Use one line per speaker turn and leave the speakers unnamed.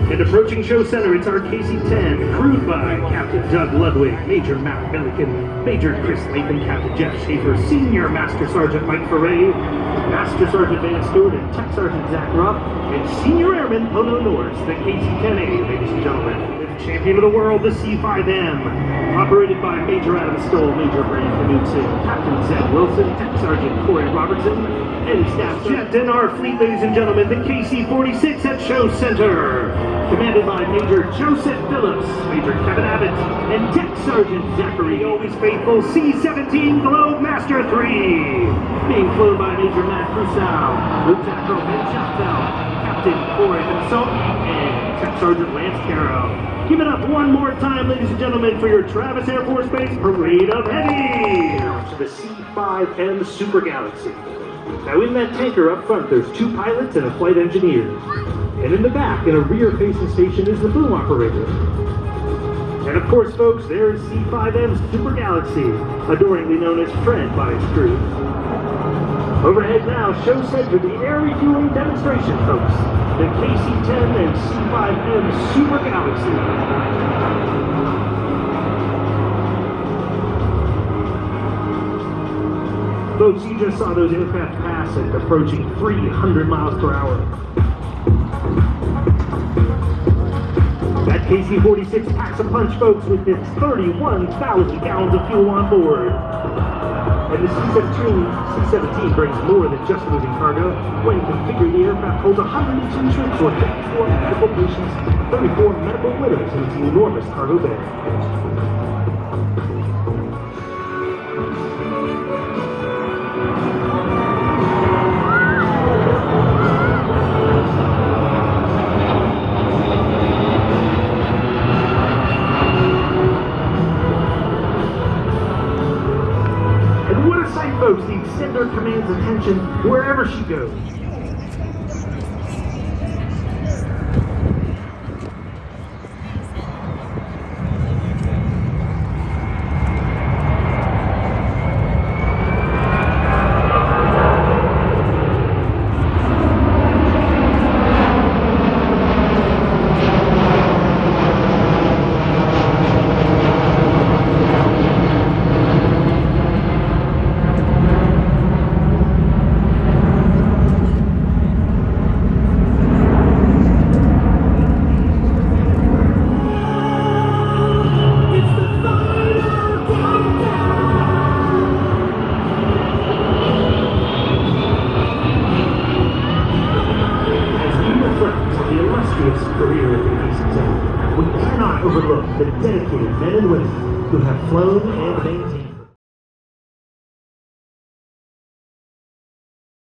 And approaching show center, it's our KC-10, crewed by Captain Doug Ludwig, Major Matt Milliken, Major Chris Latham, Captain Jeff Schaefer, Senior Master Sergeant Mike Foray, Master Sergeant Van Stewart, and Tech Sergeant Zach Rupp, and Senior Airman Pono Norris, the KC-10A, ladies and gentlemen. With champion of the world, the C-5M, operated by Major Adam Stoll, Major Brandon Knudsen, Captain Zed Wilson, Tech Sergeant Corey Robertson, and Staff Jet in our fleet, ladies and gentlemen, the KC-46 at Show Center, commanded by Major Joseph Phillips, Major Kevin Abbott, and Tech Sergeant Zachary, always faithful, C-17 Globemaster 3, being flown by Major Matt Crusow, Lieutenant Colonel Ben Chaptel, Captain Corey himself, and Tech Sergeant Lance Caro. Give it up one more time, ladies and gentlemen, for your Travis Air Force Base Parade of Heavies! To the C-5M Super Galaxy. Now in that tanker up front, there's 2 pilots and a flight engineer. And in the back, in a rear-facing station, is the boom operator. And of course, folks, there's C-5M's Super Galaxy, adoringly known as Fred by its crew. Overhead now, show center, the air refueling demonstration, folks. The KC-10 and C-5M Super Galaxy. Folks, you just saw those aircraft pass at approaching 300 miles per hour. That KC-46 packs a punch, folks, with its 31,000 gallons of fuel on board. And the C-17 brings more than just moving cargo. When configured, the aircraft holds 102 trips for 54 medical patients, 34 medical widows in its enormous cargo bay. Folks, the extender commands attention wherever she goes. Career at the KC-10, we cannot overlook the dedicated men and women who have flown and maintained